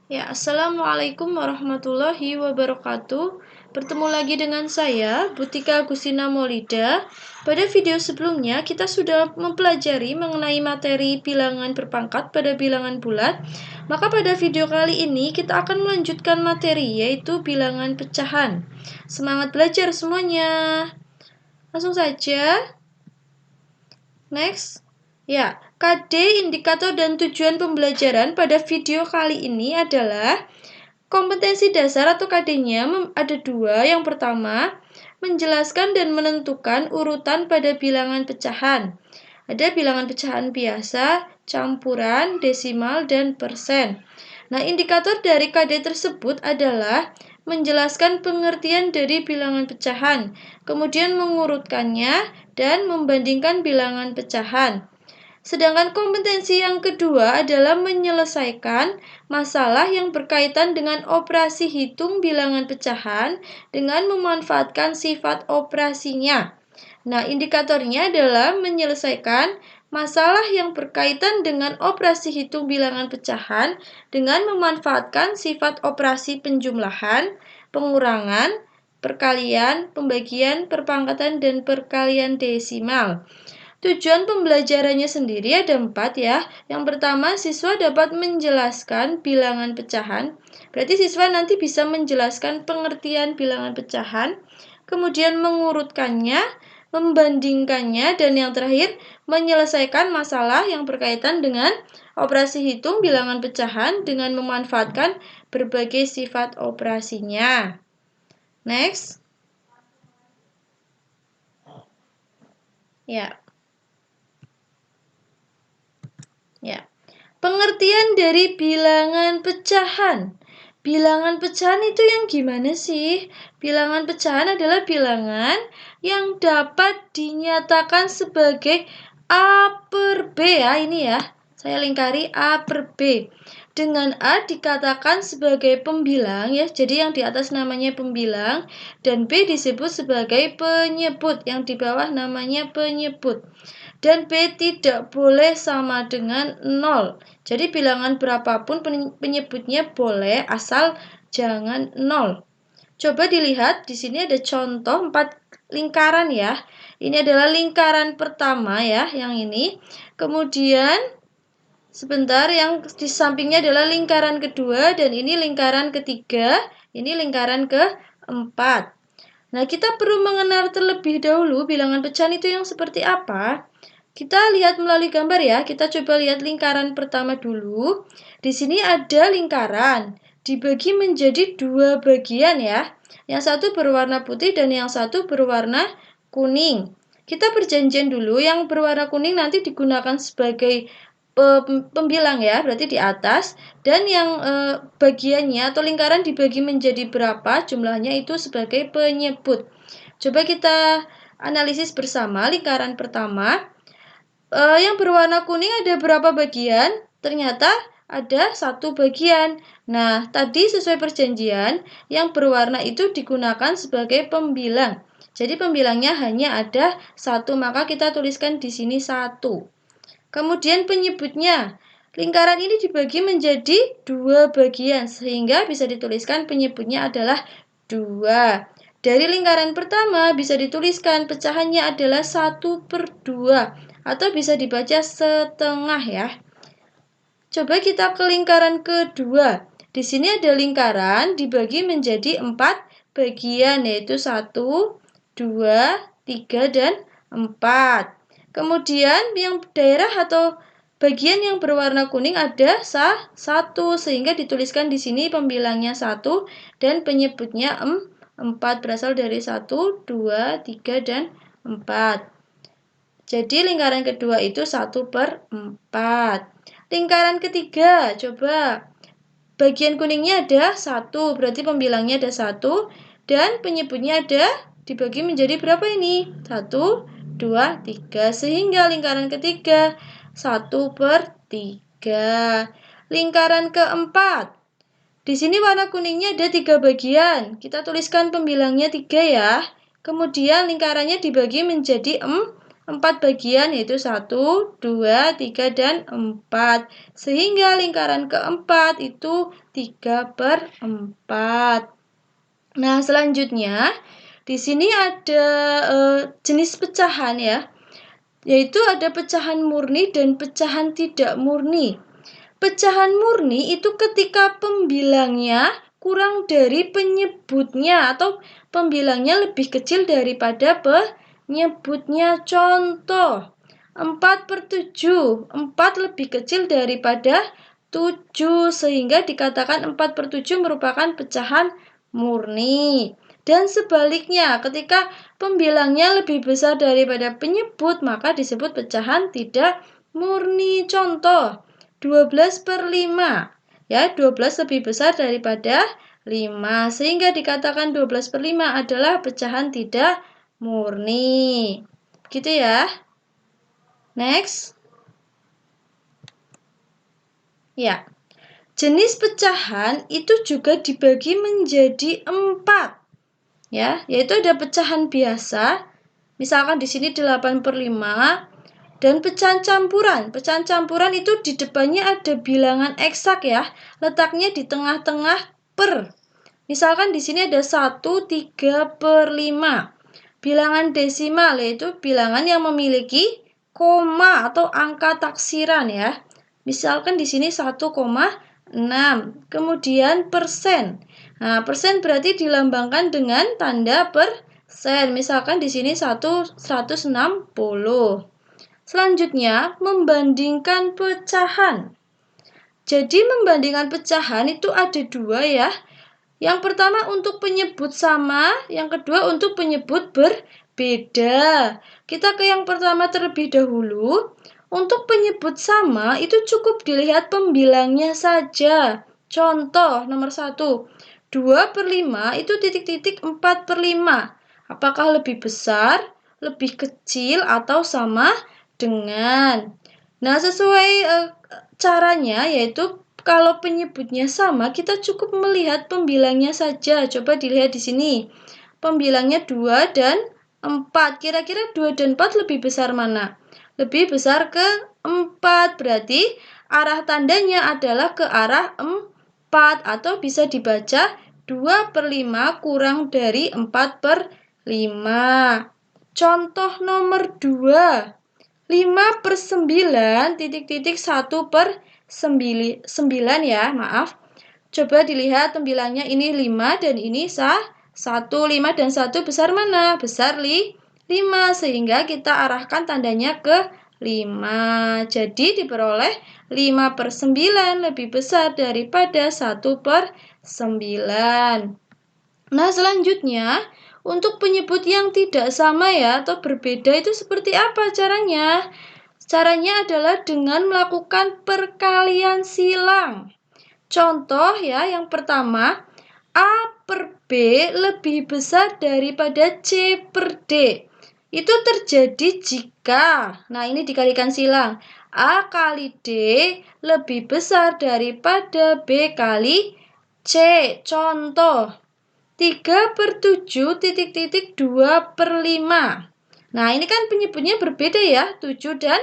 Ya, Assalamualaikum warahmatullahi wabarakatuh. Bertemu lagi dengan saya, Butika Agustina Maulida. Pada video sebelumnya, kita sudah mempelajari mengenai materi bilangan berpangkat pada bilangan bulat. Maka pada video kali ini, kita akan melanjutkan materi, yaitu bilangan pecahan. Semangat belajar semuanya! Langsung saja. Next. Ya, KD, indikator, dan tujuan pembelajaran pada video kali ini adalah kompetensi dasar atau KD-nya ada dua. Yang pertama, menjelaskan dan menentukan urutan pada bilangan pecahan. Ada bilangan pecahan biasa, campuran, desimal, dan persen. Nah, indikator dari KD tersebut adalah menjelaskan pengertian dari bilangan pecahan, kemudian mengurutkannya, dan membandingkan bilangan pecahan. Sedangkan kompetensi yang kedua adalah menyelesaikan masalah yang berkaitan dengan operasi hitung bilangan pecahan dengan memanfaatkan sifat operasinya. Nah, indikatornya adalah menyelesaikan masalah yang berkaitan dengan operasi hitung bilangan pecahan dengan memanfaatkan sifat operasi penjumlahan, pengurangan, perkalian, pembagian, perpangkatan, dan perkalian desimal. Tujuan pembelajarannya sendiri ada 4 ya. Yang pertama, siswa dapat menjelaskan bilangan pecahan. Berarti siswa nanti bisa menjelaskan pengertian bilangan pecahan, kemudian mengurutkannya, membandingkannya, dan yang terakhir, menyelesaikan masalah yang berkaitan dengan operasi hitung bilangan pecahan dengan memanfaatkan berbagai sifat operasinya. Next. Ya. Pengertian dari bilangan pecahan. Bilangan pecahan itu yang gimana sih? Bilangan pecahan adalah bilangan yang dapat dinyatakan sebagai A per B ya, ini ya. Saya lingkari A per B. Dengan A dikatakan sebagai pembilang ya, jadi yang di atas namanya pembilang, dan B disebut sebagai penyebut, yang di bawah namanya penyebut. Dan B tidak boleh sama dengan 0. Jadi bilangan berapapun penyebutnya boleh, asal jangan 0. Coba dilihat, di sini ada contoh 4 lingkaran ya. Ini adalah lingkaran pertama ya, yang ini. Kemudian, sebentar, yang di sampingnya adalah lingkaran kedua, dan ini lingkaran ketiga, ini lingkaran keempat. Nah, kita perlu mengenal terlebih dahulu bilangan pecahan itu yang seperti apa. Kita lihat melalui gambar ya. Kita coba lihat lingkaran pertama dulu. Di sini ada lingkaran, dibagi menjadi 2 bagian ya. Yang satu berwarna putih dan yang satu berwarna kuning. Kita perjanjian dulu, yang berwarna kuning nanti digunakan sebagai pembilang ya, berarti di atas. Dan yang bagiannya atau lingkaran dibagi menjadi berapa jumlahnya itu sebagai penyebut. Coba kita analisis bersama lingkaran pertama. Yang berwarna kuning ada berapa bagian? Ternyata ada 1 bagian. Nah, tadi sesuai perjanjian, yang berwarna itu digunakan sebagai pembilang. Jadi pembilangnya hanya ada 1, maka kita tuliskan di sini 1. Kemudian penyebutnya. Lingkaran ini dibagi menjadi 2 bagian, sehingga bisa dituliskan penyebutnya adalah 2. Dari lingkaran pertama bisa dituliskan pecahannya adalah 1/2. Atau bisa dibaca setengah ya. Coba kita ke lingkaran kedua. Di sini ada lingkaran dibagi menjadi 4 bagian, yaitu 1, 2, 3, dan 4. Kemudian yang daerah atau bagian yang berwarna kuning ada 1, sehingga dituliskan di sini pembilangnya 1 dan penyebutnya 4, berasal dari 1, 2, 3, dan 4. Jadi lingkaran kedua itu 1/4. Lingkaran ketiga, coba. Bagian kuningnya ada 1, berarti pembilangnya ada 1. Dan penyebutnya ada, dibagi menjadi berapa ini? 1, 2, 3. Sehingga lingkaran ketiga 1/3. Lingkaran keempat. Di sini warna kuningnya ada 3 bagian. Kita tuliskan pembilangnya 3 ya. Kemudian lingkarannya dibagi menjadi 4. 4 bagian, yaitu 1, 2, 3, dan 4. Sehingga lingkaran keempat itu 3/4. Nah, selanjutnya di sini ada jenis pecahan ya, yaitu ada pecahan murni dan pecahan tidak murni. Pecahan murni itu ketika pembilangnya kurang dari penyebutnya atau pembilangnya lebih kecil daripada penyebutnya. Contoh, 4/7. 4 lebih kecil daripada 7, sehingga dikatakan 4/7 merupakan pecahan murni. Dan sebaliknya, ketika pembilangnya lebih besar daripada penyebut, maka disebut pecahan tidak murni. Contoh, 12/5. Ya, 12 lebih besar daripada 5, sehingga dikatakan 12/5 adalah pecahan tidak murni. Gitu ya. Next. Ya. Jenis pecahan itu juga dibagi menjadi 4. Ya, yaitu ada pecahan biasa. Misalkan di sini 8/5. Dan pecahan campuran. Pecahan campuran itu di depannya ada bilangan eksak ya. Letaknya di tengah-tengah per. Misalkan di sini ada 1/3/5. Bilangan desimal yaitu bilangan yang memiliki koma atau angka taksiran ya. Misalkan di sini 1,6. Kemudian persen. Nah, persen berarti dilambangkan dengan tanda persen. Misalkan di sini 160. Selanjutnya, membandingkan pecahan. Jadi, membandingkan pecahan itu ada 2 ya. Yang pertama untuk penyebut sama, yang kedua untuk penyebut berbeda. Kita ke yang pertama terlebih dahulu. Untuk penyebut sama, itu cukup dilihat pembilangnya saja. Contoh, nomor 1. 2/5 itu titik-titik 4/5. Apakah lebih besar, lebih kecil, atau sama dengan. Nah, sesuai caranya yaitu kalau penyebutnya sama, kita cukup melihat pembilangnya saja. Coba dilihat di sini. Pembilangnya 2 dan 4. Kira-kira 2 dan 4 lebih besar mana? Lebih besar ke 4. Berarti arah tandanya adalah ke arah 4. Atau bisa dibaca 2/5 kurang dari 4/5. Contoh nomor 2. 5/9 titik-titik 1/9 ya, maaf. Coba dilihat pembilangnya ini 5 dan ini 1. 5 dan 1 besar mana? Besar 5, sehingga kita arahkan tandanya ke 5. Jadi diperoleh 5/9 lebih besar daripada 1/9. Nah, selanjutnya untuk penyebut yang tidak sama ya atau berbeda itu seperti apa caranya? Caranya adalah dengan melakukan perkalian silang. Contoh ya, yang pertama, A/B lebih besar daripada C/D. Itu terjadi jika, nah ini dikalikan silang, A kali D lebih besar daripada B kali C. Contoh, 3/7 titik-titik 2/5. Nah, ini kan penyebutnya berbeda ya, 7 dan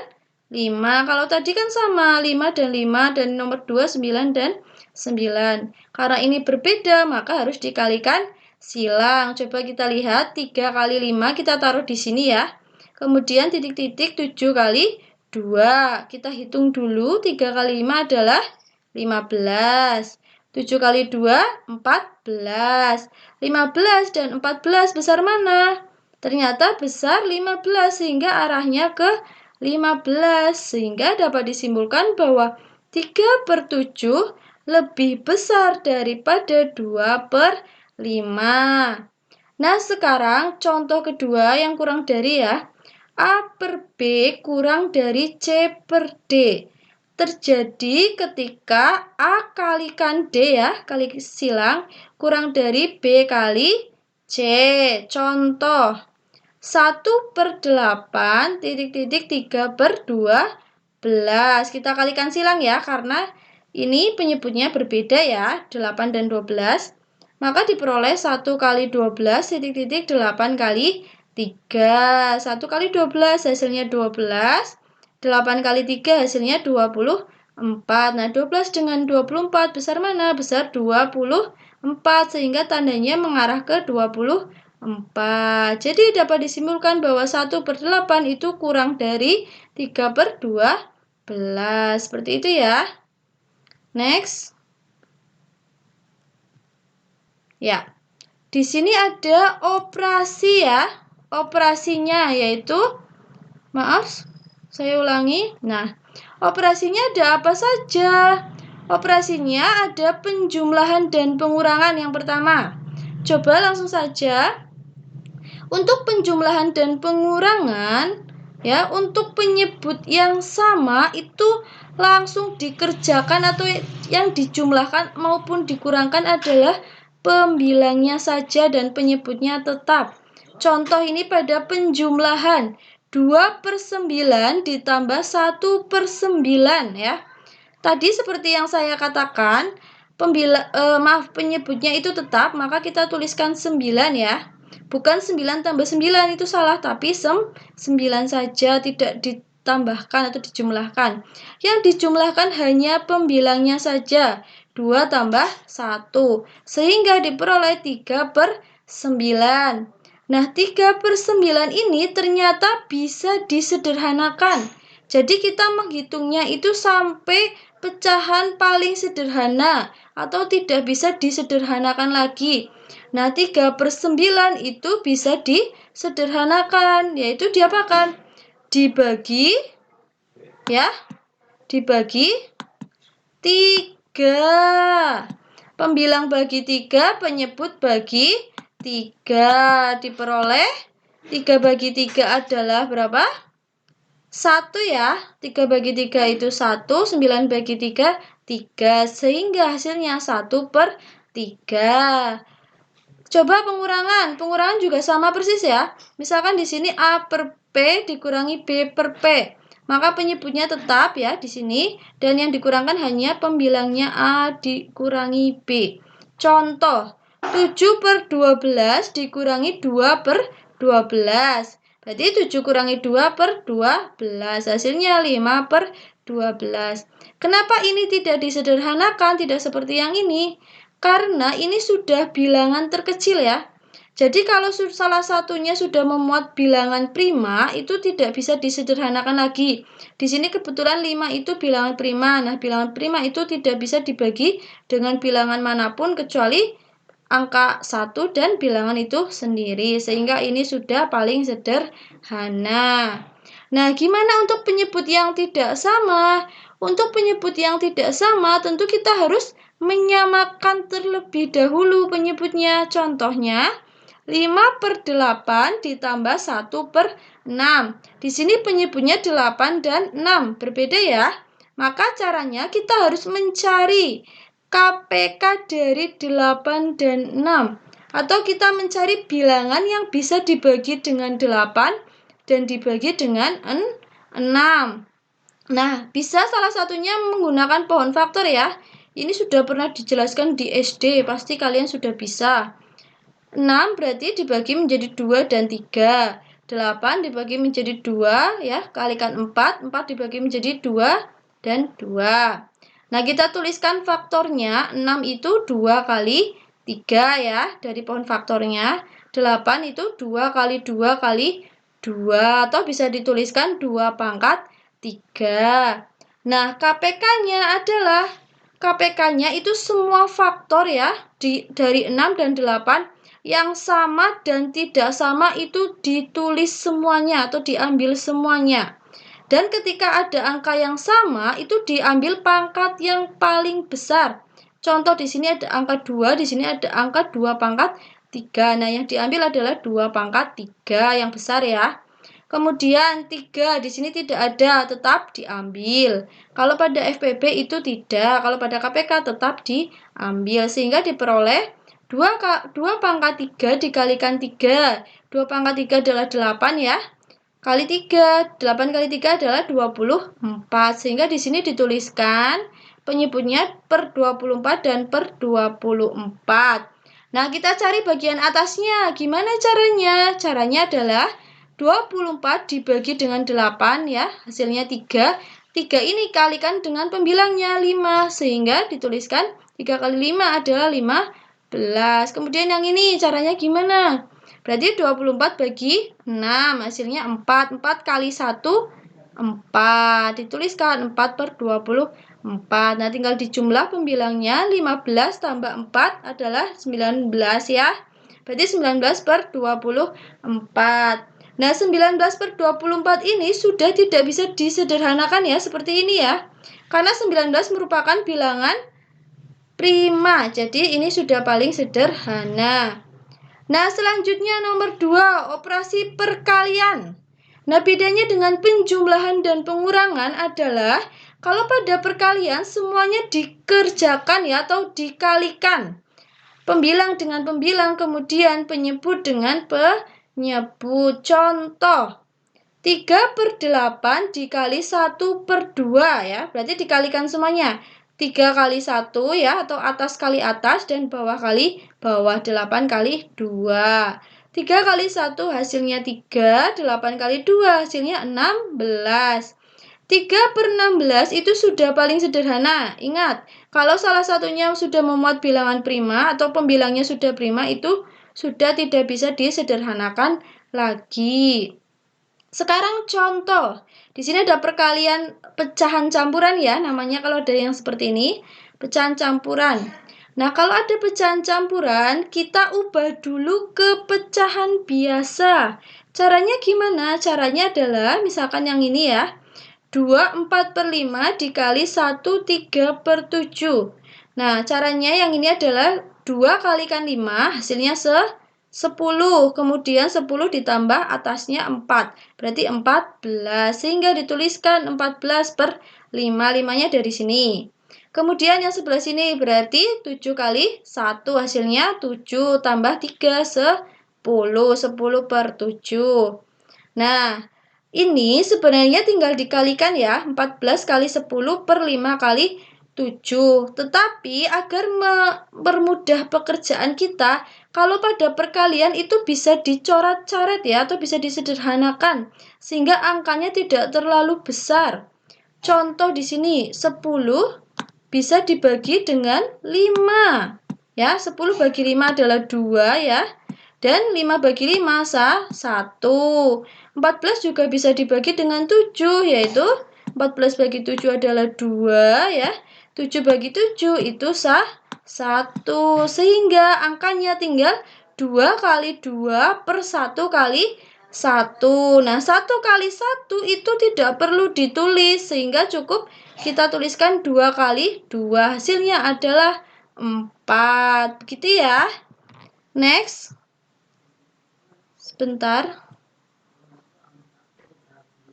5. Kalau tadi kan sama, 5 dan 5, dan nomor 2, 9 dan 9. Karena ini berbeda, maka harus dikalikan silang. Coba kita lihat, 3 kali 5 kita taruh di sini ya. Kemudian titik-titik 7 kali 2. Kita hitung dulu, 3 kali 5 adalah 15. 7 kali 2, 14. 15 dan 14 besar mana? Ternyata besar 15, sehingga arahnya ke 15. Sehingga dapat disimpulkan bahwa 3/7 lebih besar daripada 2/5. Nah, sekarang contoh kedua yang kurang dari ya. A/B kurang dari C/D. Terjadi ketika A kalikan D ya, kali silang, kurang dari B kali C. Contoh, 1/8 titik-titik 3/12. Kita kalikan silang ya, karena ini penyebutnya berbeda ya, 8 dan 12. Maka diperoleh 1 kali 12 titik-titik 8 kali 3. 1 kali 12 hasilnya 12. 8 kali 3 hasilnya 24. Nah, 12 dengan 24 besar mana? Besar 24. Sehingga tandanya mengarah ke 24. Jadi dapat disimpulkan bahwa 1/8 itu kurang dari 3/12. Seperti itu ya. Next. Ya. Di sini ada operasi ya. Operasinya yaitu, maaf, saya ulangi. Nah, operasinya ada apa saja? Operasinya ada penjumlahan dan pengurangan yang pertama. Coba langsung saja. Untuk penjumlahan dan pengurangan, ya, untuk penyebut yang sama itu langsung dikerjakan atau yang dijumlahkan maupun dikurangkan adalah pembilangnya saja dan penyebutnya tetap. Contoh ini pada penjumlahan 2/9 ditambah 1/9 ya. Tadi seperti yang saya katakan, penyebutnya itu tetap, maka kita tuliskan 9 ya. Bukan 9 tambah 9 itu salah, tapi 9 saja, tidak ditambahkan atau dijumlahkan. Yang dijumlahkan hanya pembilangnya saja. 2 tambah 1, sehingga diperoleh 3/9. Nah, 3/9 ini ternyata bisa disederhanakan. Jadi kita menghitungnya itu sampai pecahan paling sederhana atau tidak bisa disederhanakan lagi. Nah, 3/9 itu bisa disederhanakan, yaitu diapakan? Dibagi, ya, dibagi 3. Pembilang bagi 3, penyebut bagi 3. Diperoleh 3 bagi 3 adalah berapa? 1 ya. 3 bagi 3 itu 1, 9 bagi 3, 3. Sehingga hasilnya 1/3. Coba pengurangan. Pengurangan juga sama persis ya. Misalkan di sini A/P dikurangi B/P. Maka penyebutnya tetap ya di sini, dan yang dikurangkan hanya pembilangnya A dikurangi B. Contoh, 7/12 dikurangi 2/12. Berarti 7 kurangi 2/12. Hasilnya 5/12. Kenapa ini tidak disederhanakan, tidak seperti yang ini? Karena ini sudah bilangan terkecil ya. Jadi kalau salah satunya sudah memuat bilangan prima, itu tidak bisa disederhanakan lagi. Di sini kebetulan 5 itu bilangan prima. Nah, bilangan prima itu tidak bisa dibagi dengan bilangan manapun kecuali angka 1 dan bilangan itu sendiri. Sehingga ini sudah paling sederhana. Nah, gimana untuk penyebut yang tidak sama? Untuk penyebut yang tidak sama, tentu kita harus menyamakan terlebih dahulu penyebutnya. Contohnya, 5/8 ditambah 1/6. Di sini penyebutnya 8 dan 6. Berbeda ya. Maka caranya kita harus mencari KPK dari 8 dan 6. Atau kita mencari bilangan yang bisa dibagi dengan 8 dan dibagi dengan 6. Nah, bisa salah satunya menggunakan pohon faktor ya. Ini sudah pernah dijelaskan di SD, pasti kalian sudah bisa. 6 berarti dibagi menjadi 2 dan 3. 8 dibagi menjadi 2 ya, kalikan 4. 4 dibagi menjadi 2 dan 2. Nah, kita tuliskan faktornya. 6 itu 2 kali 3 ya, dari pohon faktornya. 8 itu 2 kali 2 kali 2. Atau bisa dituliskan 2 pangkat 3. Nah, KPK-nya itu semua faktor ya, dari 6 dan 8 yang sama dan tidak sama itu ditulis semuanya atau diambil semuanya. Dan ketika ada angka yang sama, itu diambil pangkat yang paling besar. Contoh di sini ada angka 2, di sini ada angka 2 pangkat 3. Nah, yang diambil adalah 2 pangkat 3 yang besar ya. Kemudian 3 di sini tidak ada, tetap diambil. Kalau pada FPB itu tidak, kalau pada KPK tetap diambil. Sehingga diperoleh 2 pangkat 3 dikalikan 3. 2 pangkat 3 adalah 8 ya. Kali 3. 8 kali 3 adalah 24. Sehingga di sini dituliskan penyebutnya per 24 dan per 24. Nah, kita cari bagian atasnya. Gimana caranya? Caranya adalah 24 dibagi dengan 8 ya, hasilnya 3. 3 ini kalikan dengan pembilangnya 5, sehingga dituliskan 3 kali 5 adalah 15. Kemudian yang ini caranya gimana? Berarti 24 bagi 6, hasilnya 4. 4 kali 1, 4. Dituliskan 4 per 24. Nah, tinggal dijumlah pembilangnya. 15 tambah 4 adalah 19 ya. Berarti 19 per 24. Nah, 19 per 24 ini sudah tidak bisa disederhanakan ya, seperti ini ya. Karena 19 merupakan bilangan prima. Jadi, ini sudah paling sederhana. Nah, selanjutnya nomor 2, operasi perkalian. Nah, bedanya dengan penjumlahan dan pengurangan adalah kalau pada perkalian semuanya dikerjakan ya atau dikalikan. Pembilang dengan pembilang, kemudian penyebut dengan penyebut. Contoh, 3/8 dikali 1/2 ya. Berarti dikalikan semuanya. 3 kali 1 ya, atau atas kali atas dan bawah kali bawah. 8 kali 2. 3 kali 1 hasilnya 3, 8 kali 2 hasilnya 16. 3/16 itu sudah paling sederhana. Ingat, kalau salah satunya sudah memuat bilangan prima atau pembilangnya sudah prima, itu sudah tidak bisa disederhanakan lagi. Sekarang contoh, di sini ada perkalian pecahan campuran ya, namanya kalau ada yang seperti ini, pecahan campuran. Nah, kalau ada pecahan campuran, kita ubah dulu ke pecahan biasa. Caranya gimana? Caranya adalah, misalkan yang ini ya, 2/4/5 dikali 1 3/7. Nah, caranya yang ini adalah 2 kalikan 5, hasilnya 10, kemudian 10 ditambah atasnya 4, berarti 14, sehingga dituliskan 14 per 5, 5-nya dari sini. Kemudian yang sebelah sini berarti 7 kali 1, hasilnya 7, tambah 3, 10, 10 per 7. Nah, ini sebenarnya tinggal dikalikan ya, 14 kali 10 per 5 kali 7. Tetapi agar mempermudah pekerjaan kita, kalau pada perkalian itu bisa dicoret-coret ya, atau bisa disederhanakan, sehingga angkanya tidak terlalu besar. Contoh di sini, 10 bisa dibagi dengan 5. Ya, 10 bagi 5 adalah 2 ya. Dan 5 bagi 5 1. 14 juga bisa dibagi dengan 7, yaitu 14 bagi 7 adalah 2 ya. 7 bagi 7 itu 1. Sehingga angkanya tinggal 2 kali 2 per 1 kali 1. Nah, 1 kali 1 itu tidak perlu ditulis, sehingga cukup kita tuliskan 2 kali 2. Hasilnya adalah 4. Begitu ya. Next. Sebentar.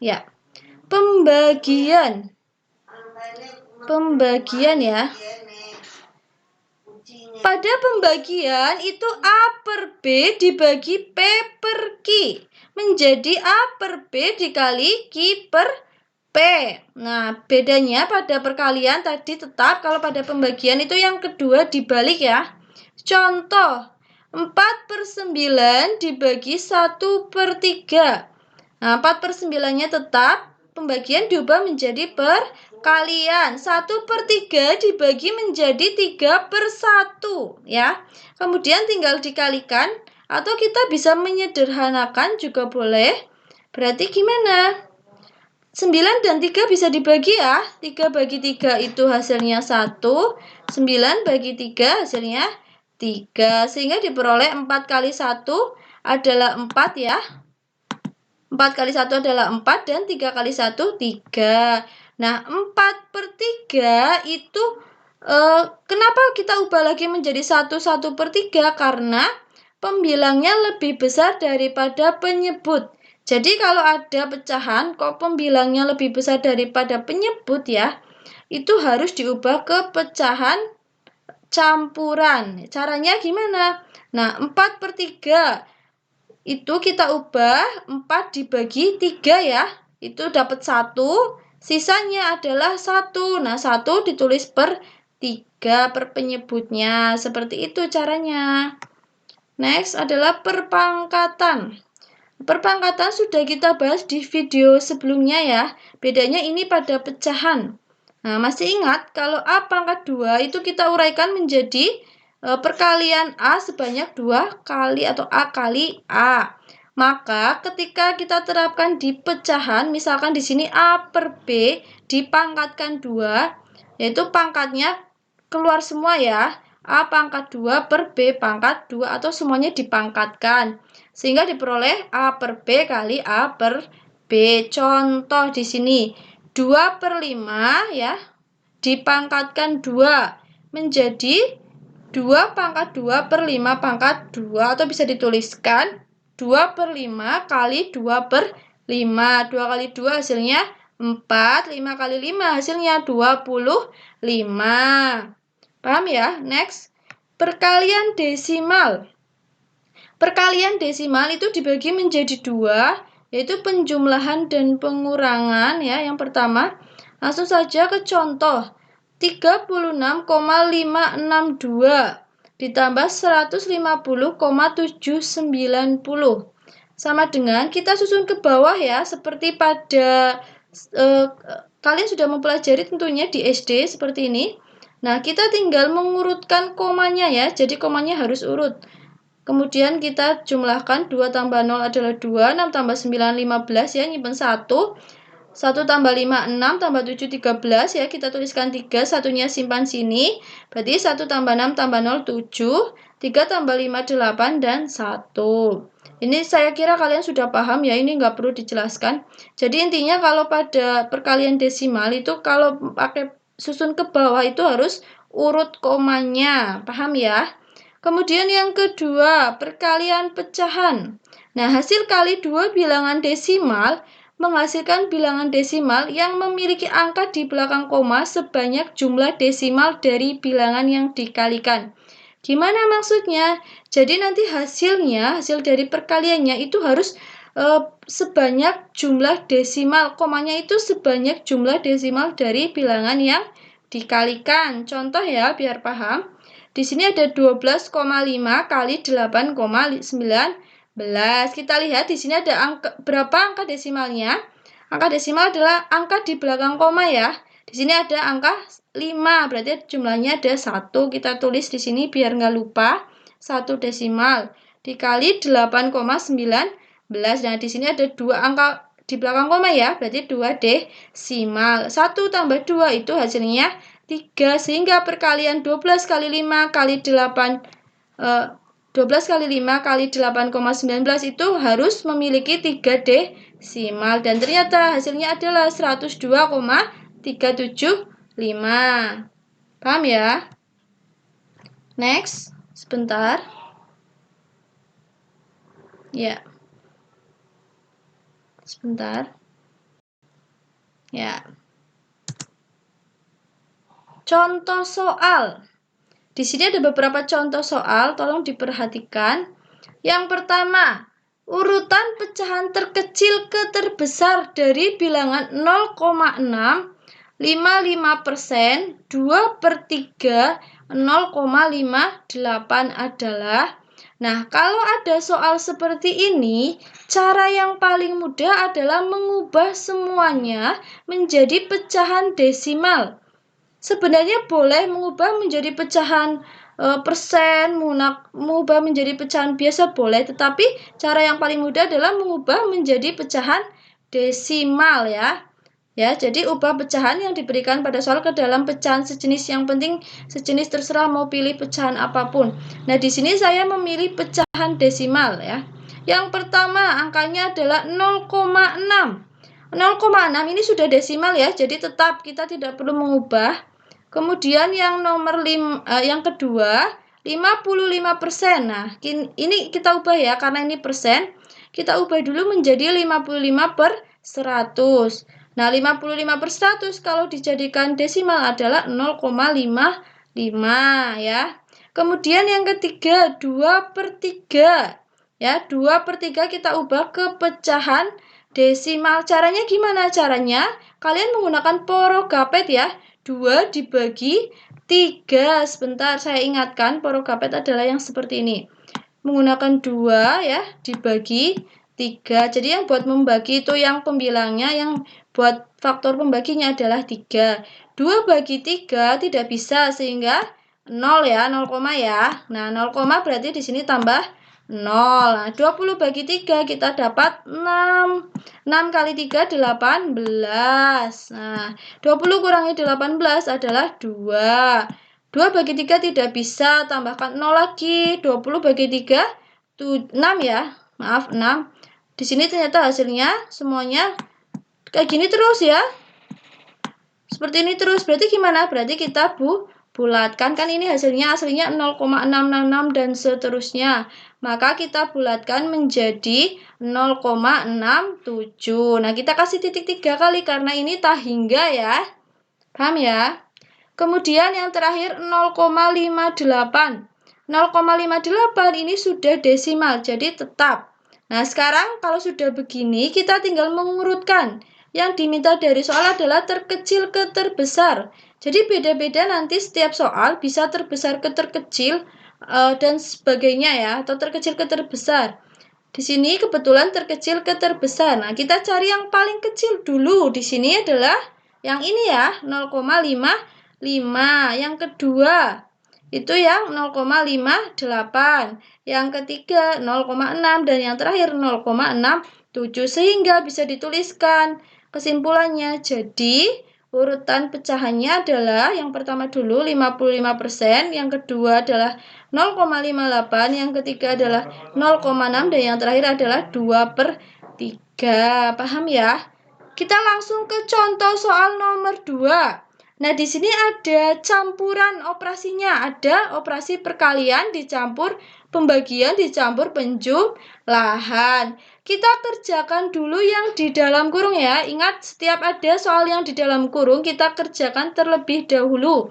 Ya. Pembagian ya. Pada pembagian itu A per B dibagi P per Q menjadi A per B dikali Q per P. Nah, bedanya pada perkalian tadi tetap, kalau pada pembagian itu yang kedua dibalik ya. Contoh, 4/9 dibagi 1/3. Nah, 4/9-nya tetap, pembagian diubah menjadi perkalian. 1/3 dibagi menjadi 3/1 ya. Kemudian tinggal dikalikan, atau kita bisa menyederhanakan juga boleh. Berarti gimana? 9 dan 3 bisa dibagi ya. 3 bagi 3 itu hasilnya 1. 9 bagi 3 hasilnya 3. Sehingga diperoleh 4 kali 1 adalah 4 ya. 4 kali 1 adalah 4 dan 3 kali 1 3. Nah, 4/3 itu kenapa kita ubah lagi menjadi 1/3? Karena pembilangnya lebih besar daripada penyebut. Jadi kalau ada pecahan kok pembilangnya lebih besar daripada penyebut ya, itu harus diubah ke pecahan campuran. Caranya gimana? Nah, 4/3 itu kita ubah 4 dibagi 3 ya. Itu dapat 1, sisanya adalah 1. Nah, 1 ditulis per 3 per penyebutnya. Seperti itu caranya. Next adalah perpangkatan. Perpangkatan sudah kita bahas di video sebelumnya ya. Bedanya ini pada pecahan. Nah, masih ingat kalau A pangkat 2 itu kita uraikan menjadi perkalian A sebanyak 2 kali atau A kali A. Maka ketika kita terapkan di pecahan, misalkan di sini A per B dipangkatkan 2, yaitu pangkatnya keluar semua ya. A pangkat 2 per B pangkat 2 atau semuanya dipangkatkan. Sehingga diperoleh A per B kali A per B. Contoh di sini 2 per 5 ya dipangkatkan 2 menjadi 2 pangkat 2 per 5 pangkat 2 atau bisa dituliskan 2 per 5 kali 2 per 5. 2 kali 2 hasilnya 4, 5 kali 5 hasilnya 25. Paham ya? Next, perkalian desimal. Perkalian desimal itu dibagi menjadi 2, yaitu penjumlahan dan pengurangan ya. Yang pertama, langsung saja ke contoh. 36,562 ditambah 150,790 sama dengan kita susun ke bawah ya, seperti pada kalian sudah mempelajari tentunya di SD seperti ini. Nah, kita tinggal mengurutkan komanya ya, jadi komanya harus urut. Kemudian kita jumlahkan 2 tambah 0 adalah 2, 6 tambah 9 15 ya, nyimpen 1. 1 tambah 5 6 tambah 7 13 ya, kita tuliskan 3, satunya simpan sini. Berarti 1 tambah 6 tambah 0 7, 3 tambah 5 8 dan 1. Ini saya kira kalian sudah paham ya, ini nggak perlu dijelaskan. Jadi intinya kalau pada perkalian desimal itu kalau pakai susun ke bawah itu harus urut komanya, paham ya? Kemudian yang kedua, perkalian pecahan. Nah, hasil kali 2 bilangan desimal menghasilkan bilangan desimal yang memiliki angka di belakang koma sebanyak jumlah desimal dari bilangan yang dikalikan. Gimana maksudnya? Jadi nanti hasil dari perkaliannya itu harus sebanyak jumlah desimal, komanya itu sebanyak jumlah desimal dari bilangan yang dikalikan. Contoh ya, biar paham. Di sini ada 12,5 kali 8,19. Kita lihat di sini ada berapa angka desimalnya? Angka desimal adalah angka di belakang koma ya. Di sini ada angka 5, berarti jumlahnya ada 1. Kita tulis di sini biar nggak lupa. 1 desimal dikali 8,19. Nah, di sini ada 2 angka di belakang koma ya, berarti 2 desimal. 1 tambah 2 itu hasilnya 3, sehingga perkalian 12 kali 5 kali 8 12 kali 5 kali 8,19 itu harus memiliki 3 desimal dan ternyata hasilnya adalah 102,375. Paham ya? Next, sebentar. Ya. Sebentar. Ya. Contoh soal. Di sini ada beberapa contoh soal, tolong diperhatikan. Yang pertama, urutan pecahan terkecil ke terbesar dari bilangan 0,6, 55%, 2/3, 0,58 adalah. Nah, kalau ada soal seperti ini, cara yang paling mudah adalah mengubah semuanya menjadi pecahan desimal. Sebenarnya boleh mengubah menjadi pecahan persen, mengubah menjadi pecahan biasa boleh, tetapi cara yang paling mudah adalah mengubah menjadi pecahan desimal ya. Ya, jadi ubah pecahan yang diberikan pada soal ke dalam pecahan sejenis, yang penting sejenis, terserah mau pilih pecahan apapun. Nah, di sini saya memilih pecahan desimal ya. Yang pertama angkanya adalah 0,6. 0,6 ini sudah desimal ya, jadi tetap kita tidak perlu mengubah. Kemudian yang yang kedua 55%. Nah, ini kita ubah ya, karena ini persen. Kita ubah dulu menjadi 55 per 100. Nah, 55 per 100 kalau dijadikan desimal adalah 0,55 ya. Kemudian yang ketiga 2/3. Ya, 2/3 kita ubah ke pecahan desimal. Caranya gimana? Caranya kalian menggunakan porogapet ya. 2 dibagi 3. Sebentar, saya ingatkan porogapet adalah yang seperti ini. menggunakan 2 ya, dibagi 3. Jadi yang buat membagi itu yang pembilangnya, yang buat faktor pembaginya adalah 3. 2 bagi 3 tidak bisa, sehingga 0 ya, 0, ya. Nah, 0, berarti di sini tambah 0. Nah, 20 bagi 3 kita dapat 6. 6 kali 3, 18. Nah, 20 kurangi 18 adalah 2. 2 bagi 3 tidak bisa, tambahkan 0 lagi. 20 bagi 3, 6 ya. Maaf, 6. Di sini ternyata hasilnya semuanya kayak gini terus ya. Seperti ini terus. Berarti gimana? Berarti kita bulatkan. Kan ini hasilnya aslinya 0,666 dan seterusnya. Maka kita bulatkan menjadi 0,67. Nah, kita kasih titik 3 kali karena ini tak hingga ya. Paham ya? Kemudian yang terakhir 0,58. 0,58 ini sudah desimal, jadi tetap. Nah, sekarang kalau sudah begini, kita tinggal mengurutkan. Yang diminta dari soal adalah terkecil ke terbesar. Jadi beda-beda nanti setiap soal bisa terbesar ke terkecil dan sebagainya ya, atau terkecil ke terbesar. Di sini kebetulan terkecil ke terbesar. Nah, kita cari yang paling kecil dulu. Di sini adalah yang ini ya, 0,55. Yang kedua, itu yang 0,58. Yang ketiga, 0,6. Dan yang terakhir, 0,67. Sehingga bisa dituliskan kesimpulannya. Jadi, urutan pecahannya adalah yang pertama dulu 55%, yang kedua adalah 0,58, yang ketiga adalah 0,6, dan yang terakhir adalah 2/3. Paham ya? Kita langsung ke contoh soal nomor 2. Nah, di sini ada campuran operasinya. Ada operasi perkalian dicampur pembagian dicampur penjumlahan. Kita kerjakan dulu yang di dalam kurung ya. Ingat, setiap ada soal yang di dalam kurung, kita kerjakan terlebih dahulu.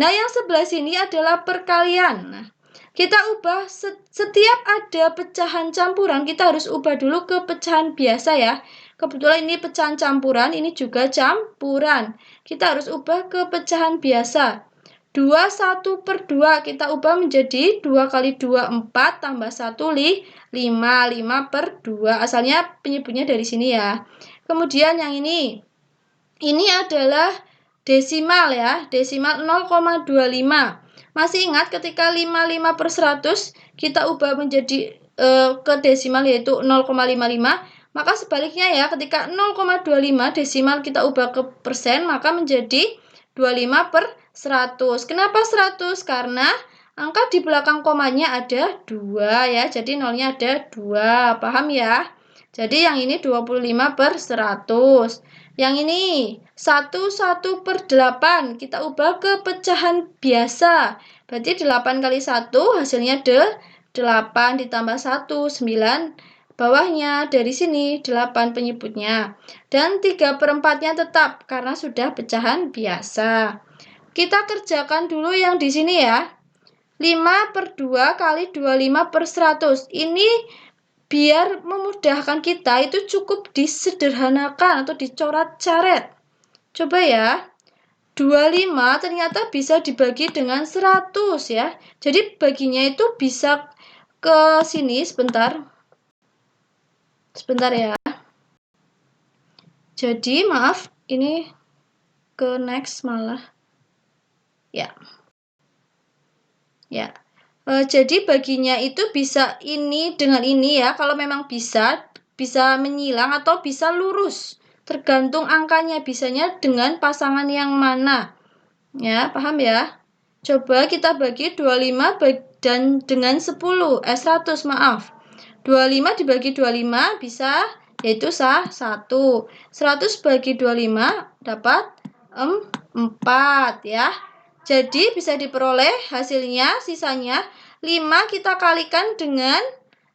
Nah, yang sebelah sini adalah perkalian. Nah, kita ubah setiap ada pecahan campuran, kita harus ubah dulu ke pecahan biasa ya. Kebetulan ini pecahan campuran, ini juga campuran. Kita harus ubah ke pecahan biasa. 2, 1/2 kita ubah menjadi 2 kali 2, 4, tambah 1, 5. 5/2. Asalnya penyebutnya dari sini ya. Kemudian yang ini adalah desimal ya. Desimal 0,25. Masih ingat ketika 55/100 kita ubah menjadi ke desimal yaitu 0,55. Maka sebaliknya ya, ketika 0,25 desimal kita ubah ke persen, maka menjadi 25/100. Kenapa 100? Karena angka di belakang komanya ada 2 ya, jadi nolnya ada 2. Paham ya? Jadi yang ini 25/100. Yang ini 1/8. Kita ubah ke pecahan biasa. Berarti 8 kali 1 hasilnya 8 ditambah 1, 9. Bawahnya dari sini 8 penyebutnya. Dan 3/4-nya tetap karena sudah pecahan biasa. Kita kerjakan dulu yang di sini ya. 5/2 kali 25/100. Ini biar memudahkan kita itu cukup disederhanakan atau dicoret-coret. Coba ya. 25 ternyata bisa dibagi dengan 100 ya. Jadi baginya itu bisa ke sini sebentar. Sebentar ya. Jadi maaf, ini ke next malah. Ya. Ya. Jadi baginya itu bisa ini dengan ini ya. Kalau memang bisa menyilang atau bisa lurus. Tergantung angkanya, bisanya dengan pasangan yang mana. Ya, paham ya? Coba kita bagi 25 dan dengan 100 maaf. 25 dibagi 25 bisa, yaitu 1. 100 bagi 25 dapat 4 ya. Jadi bisa diperoleh hasilnya, sisanya 5 kita kalikan dengan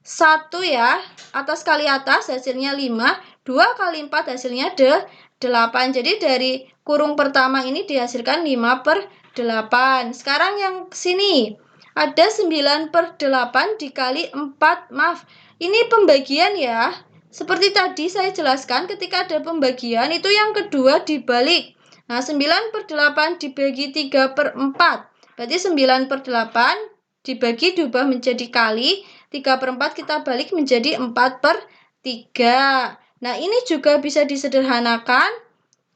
1 ya. Atas kali atas hasilnya 5. 2 kali 4 hasilnya 8. Jadi dari kurung pertama ini dihasilkan 5/8. Sekarang yang sini ada 9/8 dikali 4. Maaf, ini pembagian ya. Seperti tadi saya jelaskan, ketika ada pembagian itu yang kedua dibalik. Nah, 9/8 dibagi 3/4. Berarti 9/8 dibagi diubah menjadi kali 3/4 kita balik menjadi 4/3. Nah, ini juga bisa disederhanakan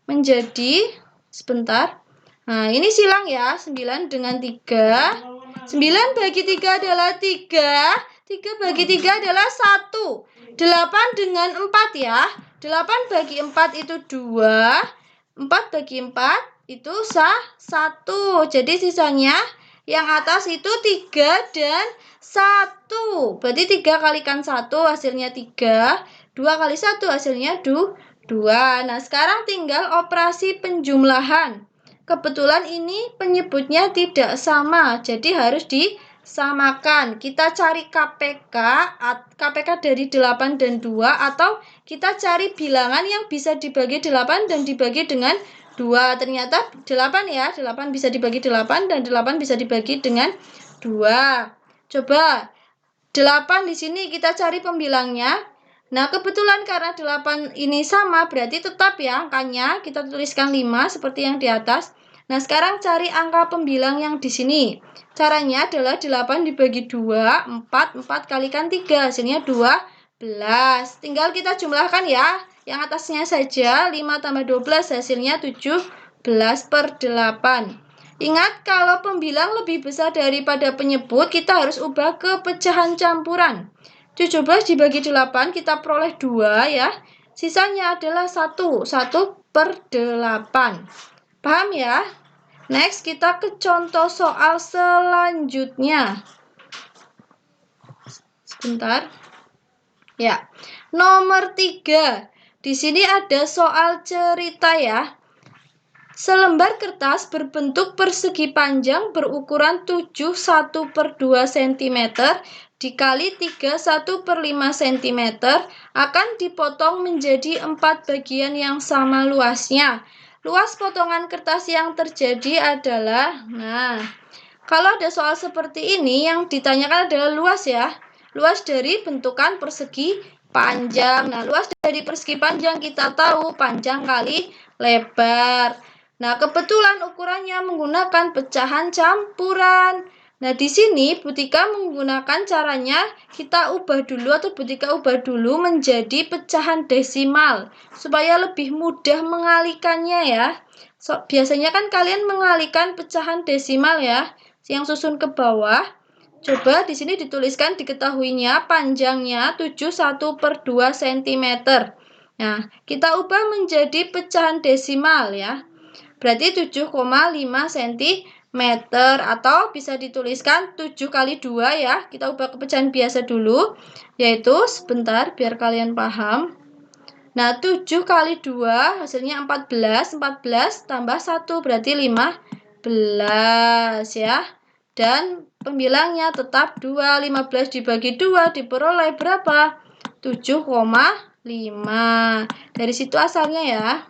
menjadi, sebentar. Nah, ini silang ya, 9 dengan 3. 9 bagi 3 adalah 3. 3 bagi 3 adalah 1. 8 dengan 4 ya. 8 bagi 4 itu 2. 4 bagi 4 itu 1. Jadi sisanya yang atas itu 3 dan 1. Berarti 3 kalikan 1 hasilnya 3. 2 kali 1 hasilnya 2. Nah, sekarang tinggal operasi penjumlahan. Kebetulan ini penyebutnya tidak sama, jadi harus disamakan. Kita cari KPK dari 8 dan 2, atau kita cari bilangan yang bisa dibagi 8 dan dibagi dengan 2. Ternyata 8 ya, 8 bisa dibagi 8 dan 8 bisa dibagi dengan 2. Coba 8 di sini kita cari pembilangnya. Nah, kebetulan karena 8 ini sama, berarti tetap ya angkanya. Kita tuliskan 5 seperti yang di atas. Nah, sekarang cari angka pembilang yang di sini. Caranya adalah 8 dibagi 2, 4 kalikan 3, hasilnya 12. Tinggal kita jumlahkan ya. Yang atasnya saja, 5 tambah 12, hasilnya 17/8. Ingat, kalau pembilang lebih besar daripada penyebut, kita harus ubah ke pecahan campuran. 17 dibagi 8 kita peroleh 2 ya. Sisanya adalah 1/8. Paham ya? Next, kita ke contoh soal selanjutnya. Sebentar. Ya. Nomor 3. Di sini ada soal cerita ya. Selembar kertas berbentuk persegi panjang berukuran 7 1/2 cm dikali 3 1/5 cm akan dipotong menjadi 4 bagian yang sama luasnya. Luas potongan kertas yang terjadi adalah, nah, kalau ada soal seperti ini yang ditanyakan adalah luas ya. Luas dari bentukan persegi panjang. Nah, luas dari persegi panjang kita tahu panjang kali lebar. Nah, kebetulan ukurannya menggunakan pecahan campuran. Nah, di sini Butika menggunakan caranya kita ubah dulu, atau Butika ubah dulu menjadi pecahan desimal supaya lebih mudah mengalihkannya ya. Biasanya kan kalian mengalihkan pecahan desimal ya, yang susun ke bawah. Coba di sini dituliskan, diketahuinya panjangnya 7 1/2 cm. Nah, kita ubah menjadi pecahan desimal ya. Berarti 7,5 cm, atau bisa dituliskan 7 kali 2 ya. Kita ubah ke pecahan biasa dulu, yaitu, sebentar biar kalian paham. Nah, 7 kali 2 hasilnya 14. 14 tambah 1 berarti 15 ya. Dan pembilangnya tetap 2. 15 dibagi 2 diperoleh berapa? 7,5. Dari situ asalnya ya.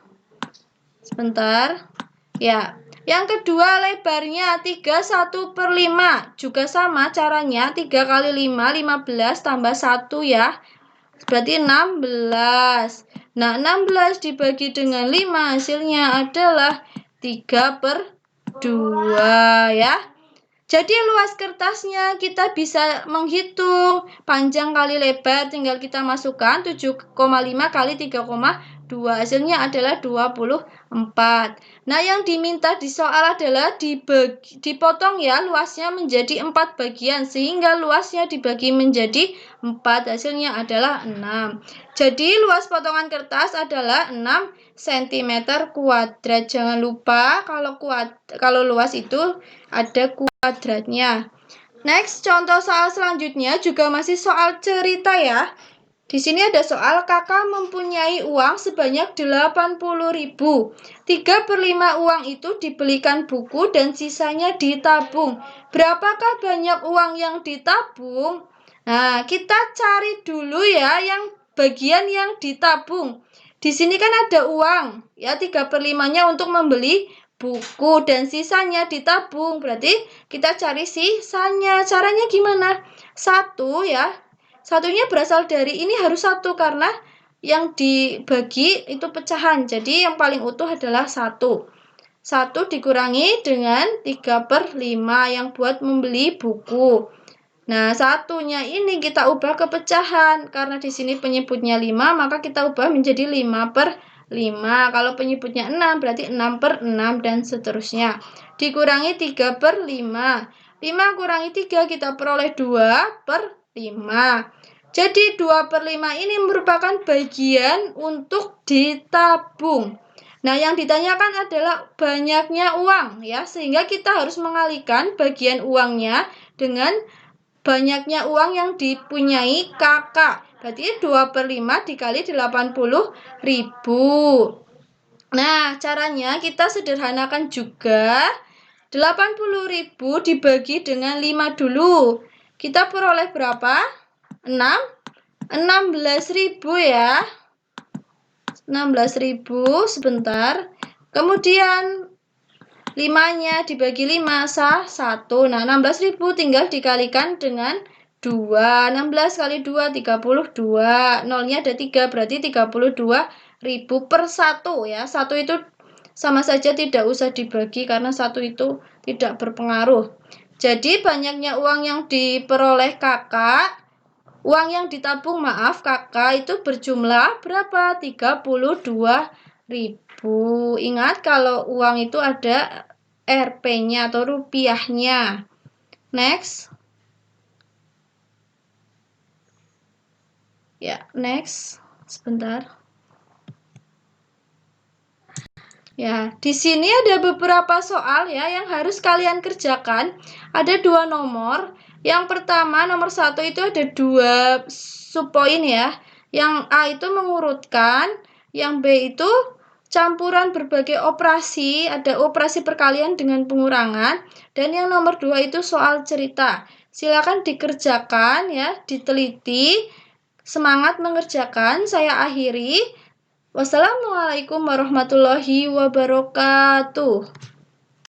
Sebentar. Ya, yang kedua lebarnya 3 1/5. Juga sama caranya, 3 kali 5, 15 tambah 1 ya. Berarti 16. Nah, 16 dibagi dengan 5 hasilnya adalah 3/2 ya. Jadi luas kertasnya kita bisa menghitung panjang kali lebar, tinggal kita masukkan 7,5 kali 3,2, hasilnya adalah 24. Nah, yang diminta di soal adalah dipotong ya luasnya menjadi 4 bagian, sehingga luasnya dibagi menjadi 4, hasilnya adalah 6. Jadi luas potongan kertas adalah 6 cm². Jangan lupa kalau luas itu ada kuadratnya. Next, contoh soal selanjutnya juga masih soal cerita ya. Di sini ada soal kakak mempunyai uang sebanyak 80.000. 3/5 uang itu dibelikan buku dan sisanya ditabung. Berapakah banyak uang yang ditabung? Nah, kita cari dulu ya yang bagian yang ditabung. Di sini kan ada uang ya, 3/5-nya untuk membeli buku dan sisanya ditabung. Berarti kita cari sisanya. Caranya gimana? 1 ya. Satunya berasal dari ini harus 1 karena yang dibagi itu pecahan. Jadi yang paling utuh adalah 1. 1 dikurangi dengan 3/5 yang buat membeli buku. Nah, satunya ini kita ubah ke pecahan. Karena di sini penyebutnya 5, maka kita ubah menjadi 5/5. Kalau penyebutnya 6, berarti 6/6 dan seterusnya. Dikurangi 3/5. 5 kurangi 3, kita peroleh 2/5. Jadi 2/5 ini merupakan bagian untuk ditabung. Nah, yang ditanyakan adalah banyaknya uang ya, sehingga kita harus mengalihkan bagian uangnya dengan banyaknya uang yang dipunyai kakak. Berarti 2/5 dikali 80.000. Nah, caranya kita sederhanakan juga. 80.000 dibagi dengan 5 dulu. Kita peroleh berapa? 6? 16.000 ya. 16.000 sebentar. Kemudian 5-nya dibagi 5 sah 1. Nah, 16.000 tinggal dikalikan dengan 2. 16 kali 2 32. Nolnya ada 3, berarti 32.000 per 1 ya. 1 itu sama saja tidak usah dibagi karena 1 itu tidak berpengaruh. Jadi banyaknya uang yang diperoleh kakak, uang yang ditabung kakak itu berjumlah berapa? 32.000. Ingat kalau uang itu ada Rp-nya atau rupiahnya. Next. Ya, next. Sebentar. Ya, di sini ada beberapa soal ya yang harus kalian kerjakan. Ada 2 nomor. Yang pertama, nomor 1 itu ada 2 subpoin ya. Yang A itu mengurutkan, yang B itu campuran berbagai operasi, ada operasi perkalian dengan pengurangan, dan yang nomor 2 itu soal cerita. Silakan dikerjakan ya, diteliti. Semangat mengerjakan. Saya akhiri. Wassalamualaikum warahmatullahi wabarakatuh.